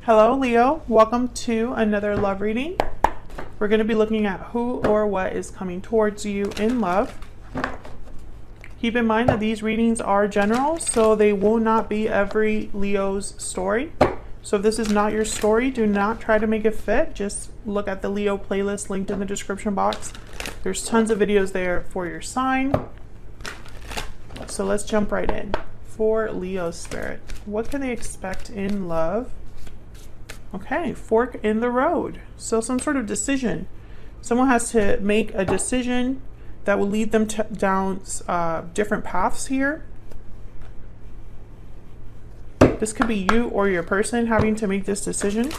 Hello, Leo. Welcome to another love reading. We're going to be looking at who or what is coming towards you in love. Keep in mind that these readings are general, so they will not be every Leo's story. So if this is not your story, do not try to make it fit. Just look at the Leo playlist linked in the description box. There's tons of videos there for your sign. So let's jump right in. For Leo spirit, what can they expect in love? Okay, fork in the road. So some sort of decision. Someone has to make a decision that will lead them down different paths here. This could be you or your person having to make this decision.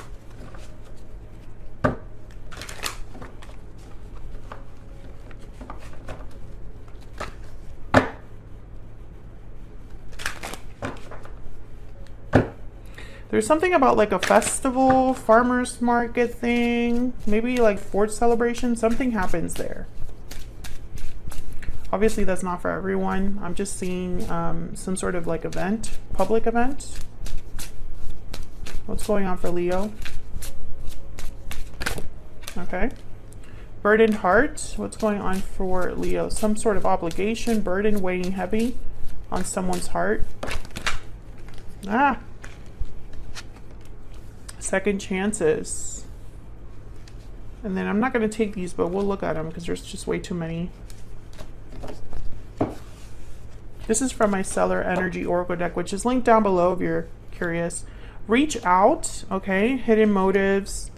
There's something about like a festival, farmer's market thing, maybe like 4th celebration, something happens there. Obviously that's not for everyone. I'm just seeing some sort of like event, public event. What's going on for Leo? Okay. Burdened heart, what's going on for Leo? Some sort of obligation, burden weighing heavy on someone's heart. Second chances. And then I'm not going to take these, but we'll look at them because there's just way too many. This is from my Stellar Energy Oracle deck, which is linked down below if you're curious. Reach out, okay? Hidden motives,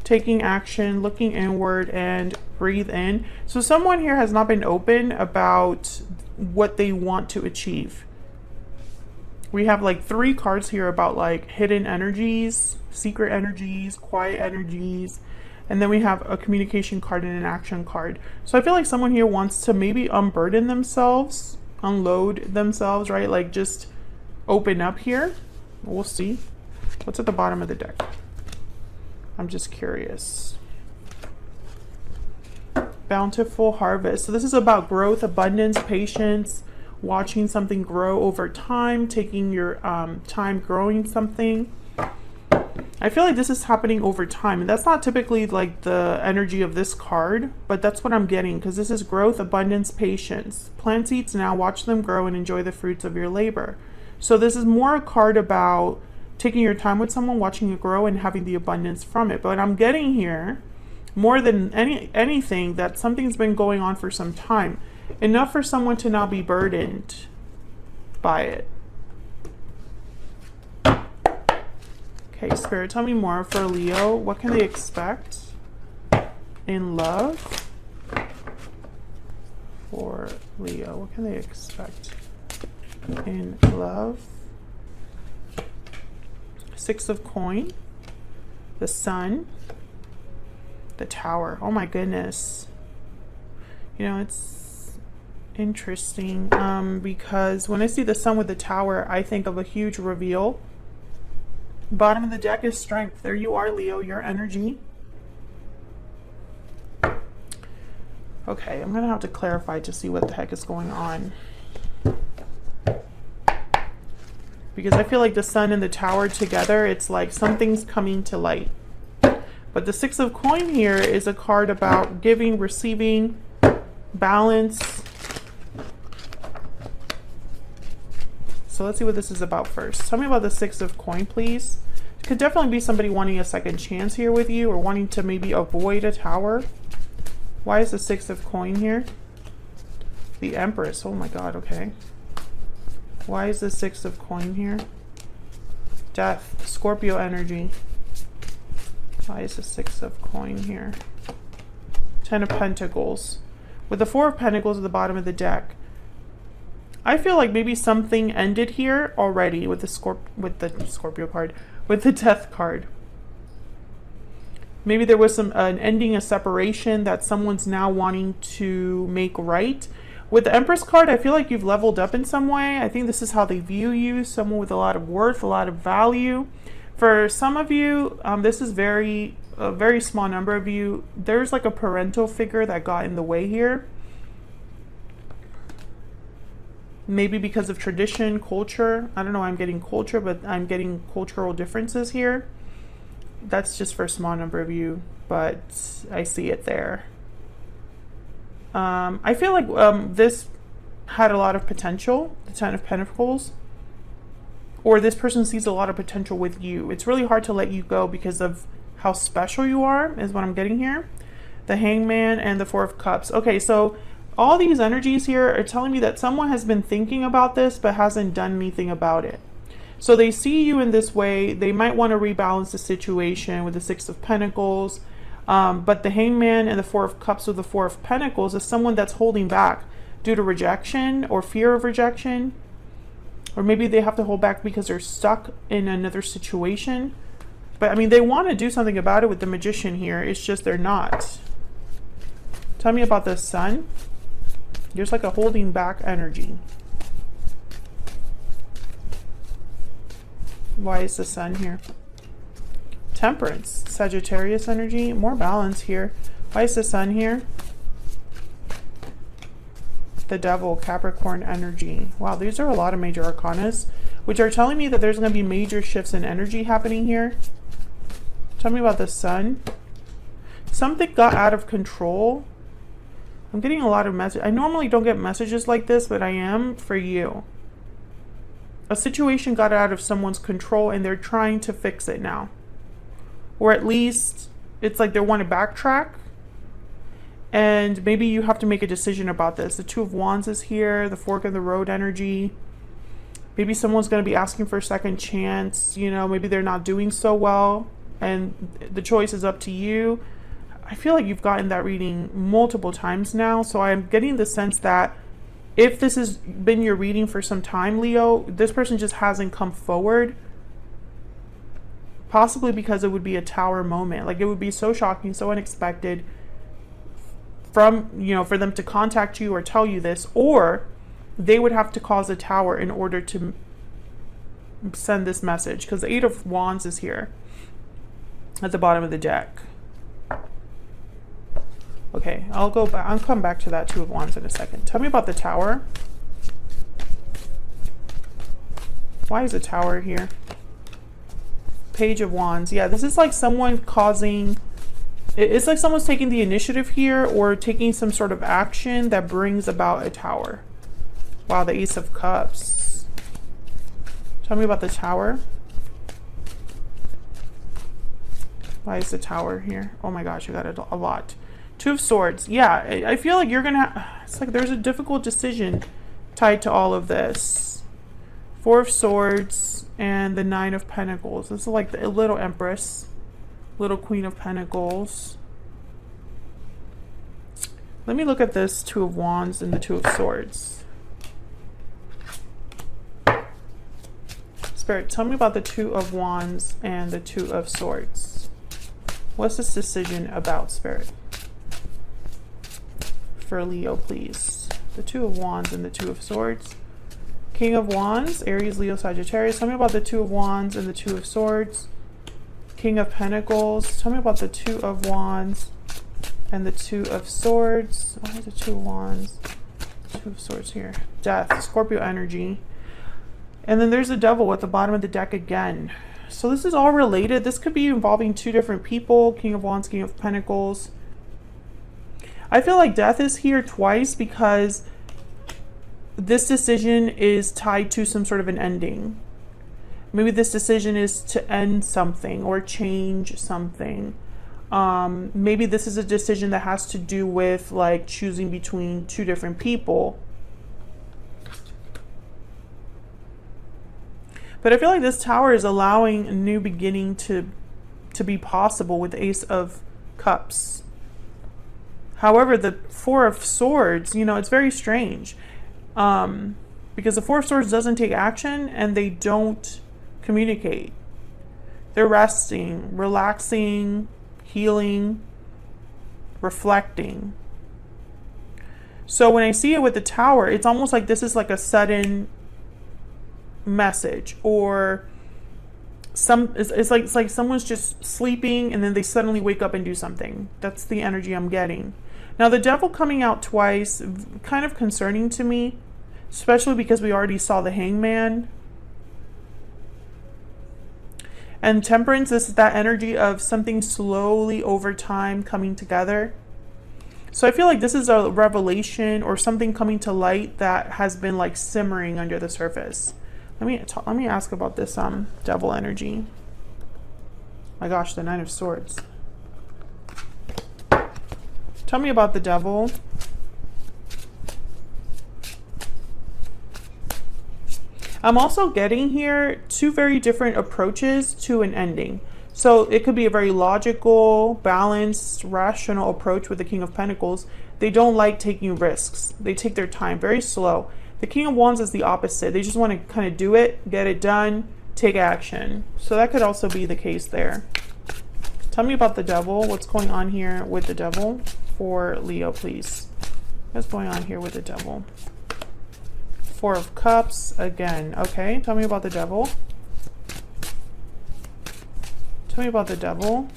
taking action, looking inward, and breathe in. So someone here has not been open about what they want to achieve. We have like 3 cards here about like hidden energies, secret energies, quiet energies, and then we have a communication card and an action card. So I feel like someone here wants to maybe unburden themselves, unload themselves, right? Like just open up here. We'll see. What's at the bottom of the deck? I'm just curious. Bountiful harvest. So this is about growth, abundance, patience, watching something grow over time, taking your time growing something. I feel like this is happening over time, and that's not typically like the energy of this card, but that's what I'm getting because this is growth, abundance, patience. Plant seeds now, watch them grow, and enjoy the fruits of your labor. So this is more a card about taking your time with someone, watching it grow, and having the abundance from it. But I'm getting here, more than anything, that something's been going on for some time. Enough for someone to not be burdened by it. Okay, Spirit, tell me more for Leo. What can they expect in love? For Leo, what can they expect in love? 6 of coin, the Sun, the Tower. Oh my goodness. You know, it's interesting because when I see the Sun with the Tower, I think of a huge reveal. Bottom of the deck is strength. There you are, Leo, your energy. Okay, I'm gonna have to clarify to see what the heck is going on, because I feel like the Sun and the Tower together, it's like something's coming to light. But the 6 of coin here is a card about giving, receiving, balance. So let's see what this is about first. Tell me about the 6 of coin, please. It could definitely be somebody wanting a second chance here with you, or wanting to maybe avoid a tower. Why is the 6 of coin here? The Empress. Oh my God, okay. Why is the 6 of coin here? Death. Scorpio energy. Why is the 6 of coin here? 10 of Pentacles. With the 4 of Pentacles at the bottom of the deck. I feel like maybe something ended here already with the Scorpio card, with the Death card. Maybe there was an ending, a separation that someone's now wanting to make right. With the Empress card, I feel like you've leveled up in some way. I think this is how they view you, someone with a lot of worth, a lot of value. For some of you, this is a very small number of you. There's like a parental figure that got in the way here. Maybe because of tradition, culture. I don't know why I'm getting culture, but I'm getting cultural differences here. That's just for a small number of you, but I see it there. I feel like this had a lot of potential, the Ten of Pentacles, or this person sees a lot of potential with you. It's really hard to let you go because of how special you are, is what I'm getting here. The Hangman and the Four of Cups. Okay, so all these energies here are telling me that someone has been thinking about this but hasn't done anything about it. So they see you in this way. They might want to rebalance the situation with the Six of Pentacles. But the Hangman and the Four of Cups with the Four of Pentacles is someone that's holding back due to rejection or fear of rejection. Or maybe they have to hold back because they're stuck in another situation. But I mean, they want to do something about it with the Magician here. It's just they're not. Tell me about the Sun. There's like a holding back energy. Why is the Sun here? Temperance, Sagittarius energy, more balance here. Why is the Sun here? The Devil, Capricorn energy. Wow, these are a lot of major arcanas, which are telling me that there's going to be major shifts in energy happening here. Tell me about the Sun. Something got out of control. I'm getting a lot of messages. I normally don't get messages like this, but I am for you. A situation got out of someone's control and they're trying to fix it now. Or at least it's like they want to backtrack. And maybe you have to make a decision about this. The Two of Wands is here, the fork in the road energy. Maybe someone's going to be asking for a second chance. You know, maybe they're not doing so well and the choice is up to you. I feel like you've gotten that reading multiple times now. So I'm getting the sense that if this has been your reading for some time, Leo, this person just hasn't come forward. Possibly because it would be a Tower moment. Like it would be so shocking, so unexpected from, you know, for them to contact you or tell you this, or they would have to cause a Tower in order to send this message, because the Eight of Wands is here at the bottom of the deck. Okay, I'll go back. I'll come back to that Two of Wands in a second. Tell me about the Tower. Why is the Tower here? Page of Wands. Yeah, this is like someone causing... It's like someone's taking the initiative here or taking some sort of action that brings about a Tower. Wow, the Ace of Cups. Tell me about the Tower. Why is the Tower here? Oh my gosh, you got a lot. Two of Swords. Yeah, I feel like you're gonna... It's like there's a difficult decision tied to all of this. Four of Swords and the Nine of Pentacles. This is like the little Empress, little Queen of Pentacles. Let me look at this Two of Wands and the Two of Swords. Spirit, tell me about the Two of Wands and the Two of Swords. What's this decision about, Spirit? For Leo, please. The Two of Wands and the Two of Swords. King of Wands, Aries, Leo, Sagittarius. Tell me about the Two of Wands and the Two of Swords. King of Pentacles. Tell me about the Two of Wands and the Two of Swords. Why is the Two of Wands? Two of Swords here. Death, Scorpio energy. And then there's the Devil at the bottom of the deck again. So this is all related. This could be involving two different people. King of Wands, King of Pentacles. I feel like Death is here twice because this decision is tied to some sort of an ending. Maybe this decision is to end something or change something. Maybe this is a decision that has to do with like choosing between two different people. But I feel like this Tower is allowing a new beginning to be possible with the Ace of Cups. However, the Four of Swords, you know, it's very strange. Because the Four of Swords doesn't take action and they don't communicate. They're resting, relaxing, healing, reflecting. So when I see it with the Tower, it's almost like this is like a sudden message, or it's like someone's just sleeping and then they suddenly wake up and do something. That's the energy I'm getting. Now the Devil coming out twice, kind of concerning to me, especially because we already saw the Hangman. And Temperance, this is that energy of something slowly over time coming together. So I feel like this is a revelation or something coming to light that has been like simmering under the surface. Let me ask about this devil energy. My gosh, the Nine of Swords. Tell me about the devil. I'm also getting here two very different approaches to an ending. So it could be a very logical, balanced, rational approach with the King of Pentacles. They don't like taking risks. They take their time, very slow. The King of Wands is the opposite. They just want to kind of do it, get it done, take action. So that could also be the case there. Tell me about the devil. What's going on here with the devil for Leo, please? What's going on here with the devil? Four of Cups again. Okay, tell me about the devil. Tell me about the devil.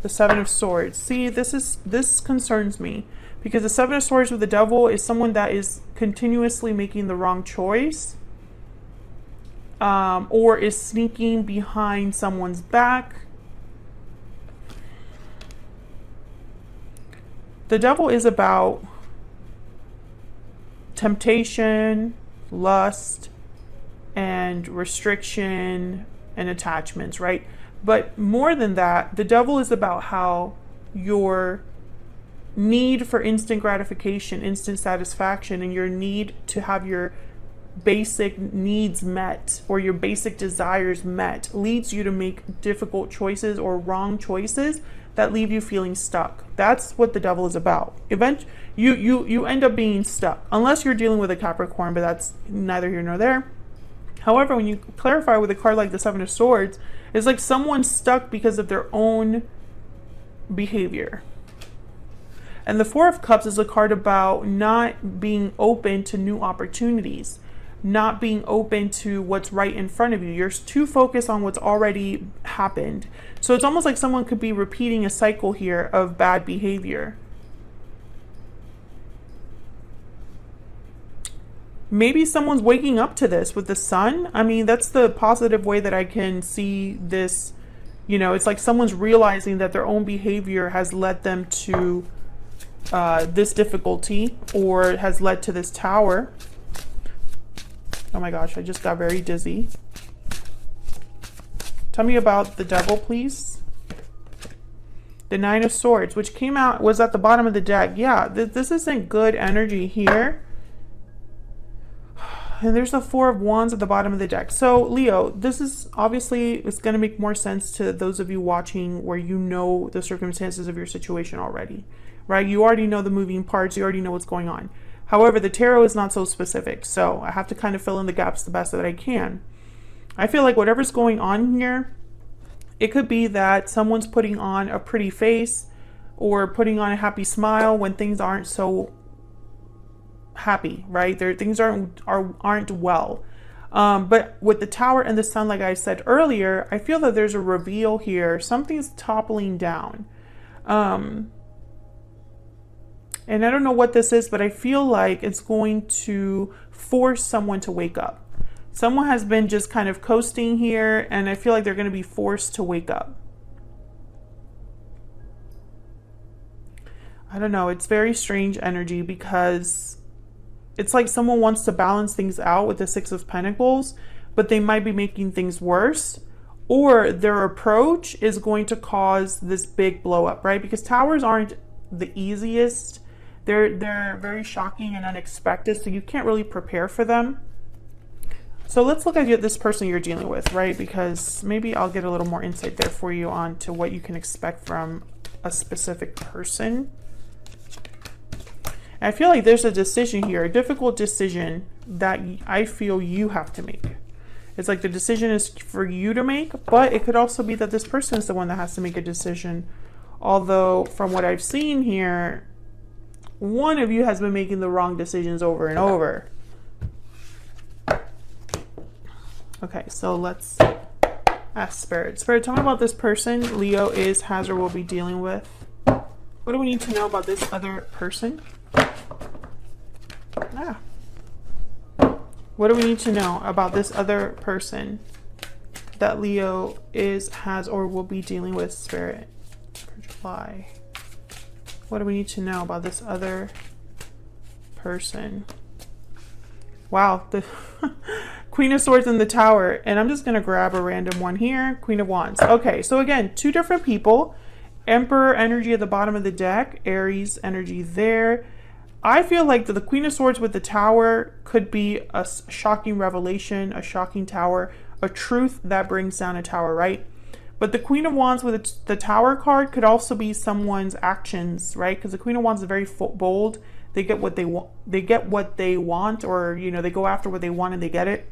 The Seven of Swords. See, this concerns me because the Seven of Swords with the devil is someone that is continuously making the wrong choice, or is sneaking behind someone's back. The devil is about temptation, lust, and restriction and attachments, right? But more than that, the devil is about how your need for instant gratification, instant satisfaction, and your need to have your basic needs met or your basic desires met leads you to make difficult choices or wrong choices that leave you feeling stuck. That's what the devil is about. You end up being stuck unless you're dealing with a Capricorn, but that's neither here nor there. However, when you clarify with a card like the Seven of Swords, it's like someone's stuck because of their own behavior. And the Four of Cups is a card about not being open to new opportunities, not being open to what's right in front of you. You're too focused on what's already happened. So it's almost like someone could be repeating a cycle here of bad behavior. Maybe someone's waking up to this with the Sun. I mean, that's the positive way that I can see this. You know, it's like someone's realizing that their own behavior has led them to this difficulty, or has led to this Tower. Oh my gosh, I just got very dizzy. Tell me about the devil, please. The Nine of Swords, which came out, was at the bottom of the deck. Yeah, this isn't good energy here. And there's the Four of Wands at the bottom of the deck. So Leo, this is obviously, it's going to make more sense to those of you watching where you know the circumstances of your situation already, right? You already know the moving parts. You already know what's going on. However, the tarot is not so specific. So I have to kind of fill in the gaps the best that I can. I feel like whatever's going on here, it could be that someone's putting on a pretty face or putting on a happy smile when things aren't so happy, right? Things aren't well. But with the Tower and the Sun, like I said earlier, I feel that there's a reveal here. Something's toppling down. And I don't know what this is, but I feel like it's going to force someone to wake up. Someone has been just kind of coasting here, and I feel like they're going to be forced to wake up. I don't know. It's very strange energy because it's like someone wants to balance things out with the Six of Pentacles, but they might be making things worse, or their approach is going to cause this big blow up, right? Because Towers aren't the easiest. They're very shocking and unexpected, so you can't really prepare for them. So let's look at this person you're dealing with, right? Because maybe I'll get a little more insight there for you on to what you can expect from a specific person. And I feel like there's a decision here, a difficult decision that I feel you have to make. It's like the decision is for you to make, but it could also be that this person is the one that has to make a decision. Although from what I've seen here, one of you has been making the wrong decisions over and over. Okay, so let's ask Spirit. Spirit, tell me about this person Leo is, has, or will be dealing with. What do we need to know about this other person? What do we need to know about this other person? that Leo has, or will be dealing with, Spirit, for July? What do we need to know about this other person? Wow, the Queen of Swords in the Tower. And I'm just going to grab a random one here. Queen of Wands. Okay, so again, two different people. Emperor energy at the bottom of the deck. Aries energy there. I feel like the Queen of Swords with the Tower could be a shocking revelation, a shocking tower, a truth that brings down a tower, right? But the Queen of Wands with the Tower card could also be someone's actions, right? Because the Queen of Wands is very bold. They get what they want. They get what they want, or you know, they go after what they want and they get it.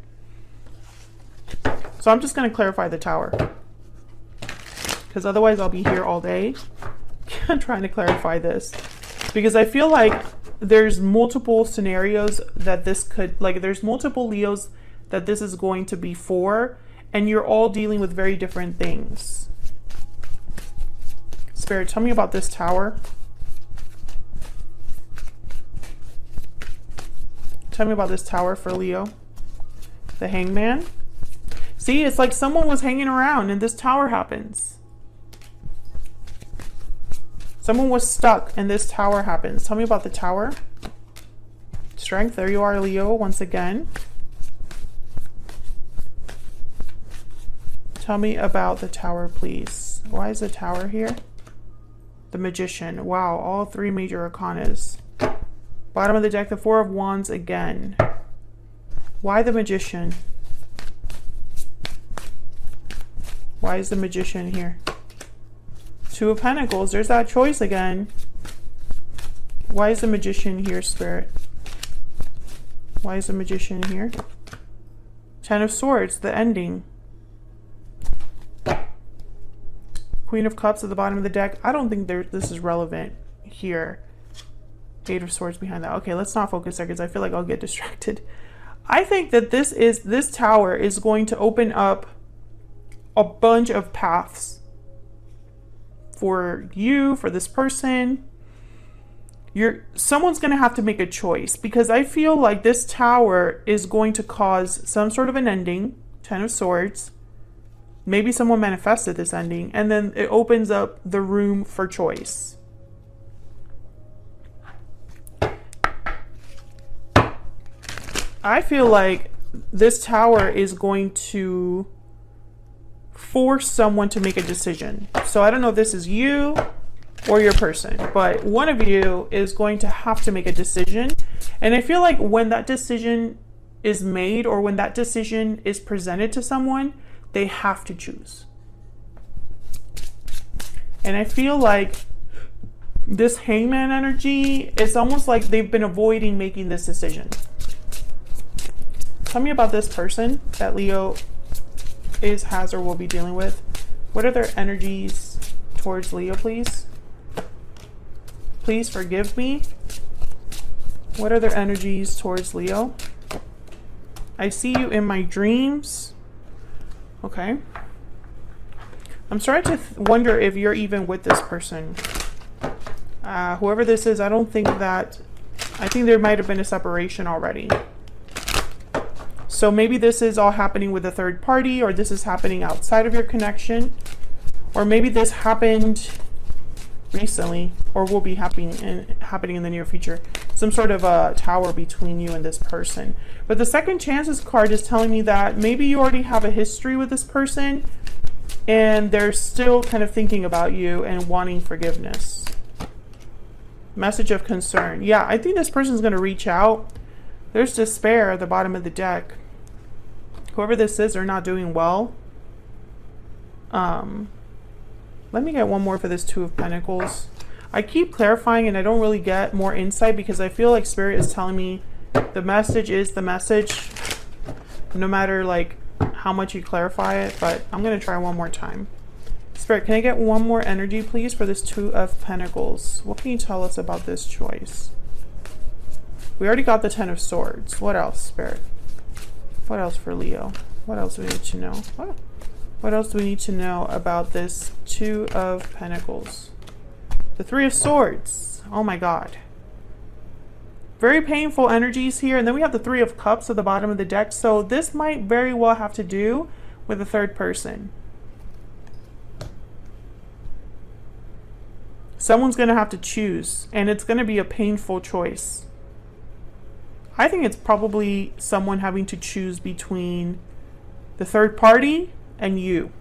So I'm just going to clarify the Tower, because otherwise I'll be here all day trying to clarify this, because I feel like there's multiple scenarios that this could, like, there's multiple Leos that this is going to be for, and you're all dealing with very different things. Spirit, tell me about this Tower. Tell me about this Tower for Leo. The Hangman. See, it's like someone was hanging around and this Tower happens. Someone was stuck and this Tower happens. Tell me about the Tower. Strength. There you are, Leo, once again. Tell me about the Tower, please. Why is the Tower here? The Magician. Wow, all three major arcanas. Bottom of the deck, the Four of Wands again. Why the Magician? Why is the Magician here? Two of Pentacles. There's that choice again. Why is the Magician here, Spirit? Why is the Magician here? Ten of Swords, the ending. Queen of Cups at the bottom of the deck. I don't think this is relevant here. Eight of Swords behind that. Okay, let's not focus there because I feel like I'll get distracted. I think that this Tower is going to open up a bunch of paths for you, for this person. Someone's going to have to make a choice, because I feel like this Tower is going to cause some sort of an ending. Ten of Swords. Maybe someone manifested this ending, and then it opens up the room for choice. I feel like this Tower is going to force someone to make a decision. So I don't know if this is you or your person, but one of you is going to have to make a decision. And I feel like when that decision is made, or when that decision is presented to someone, they have to choose. And I feel like this Hangman energy, it's almost like they've been avoiding making this decision. Tell me about this person that Leo has, or will be dealing with. What are their energies towards Leo, please? Please forgive me. What are their energies towards Leo? I see you in my dreams. Okay. I'm starting to wonder if you're even with this person. Whoever this is, I think there might have been a separation already. So maybe this is all happening with a third party, or this is happening outside of your connection, or maybe this happened recently, or will be happening in the near future. Some sort of a tower between you and this person. But the Second Chances card is telling me that maybe you already have a history with this person, and they're still kind of thinking about you and wanting forgiveness. Message of concern. Yeah, I think this person's going to reach out. There's despair at the bottom of the deck. Whoever this is, they're not doing well. Let me get one more for this Two of Pentacles. I keep clarifying and I don't really get more insight, because I feel like Spirit is telling me the message is the message, no matter like how much you clarify it. But I'm going to try one more time. Spirit, can I get one more energy, please, for this Two of Pentacles? What can you tell us about this choice? We already got the Ten of Swords. What else, Spirit? What else for Leo? What else do we need to know? What else do we need to know about this Two of Pentacles? The Three of Swords. Oh my God. Very painful energies here. And then we have the Three of Cups at the bottom of the deck. So this might very well have to do with a third person. Someone's going to have to choose, and it's going to be a painful choice. I think it's probably someone having to choose between the third party and you.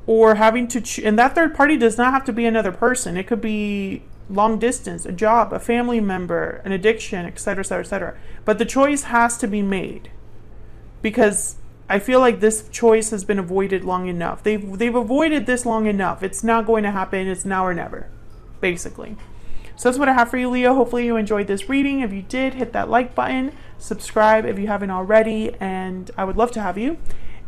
Or having to and that third party does not have to be another person. It could be long distance, a job, a family member, an addiction, etc., etc., etc. But the choice has to be made, because I feel like this choice has been avoided long enough. They've avoided this long enough. It's not going to happen. It's now or never, basically. So that's what I have for you, Leo. Hopefully you enjoyed this reading. If you did, hit that like button, subscribe if you haven't already, and I would love to have you.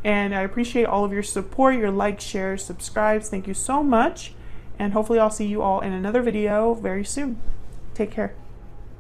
And I appreciate all of your support, your likes, shares, subscribes. Thank you so much. And hopefully I'll see you all in another video very soon. Take care.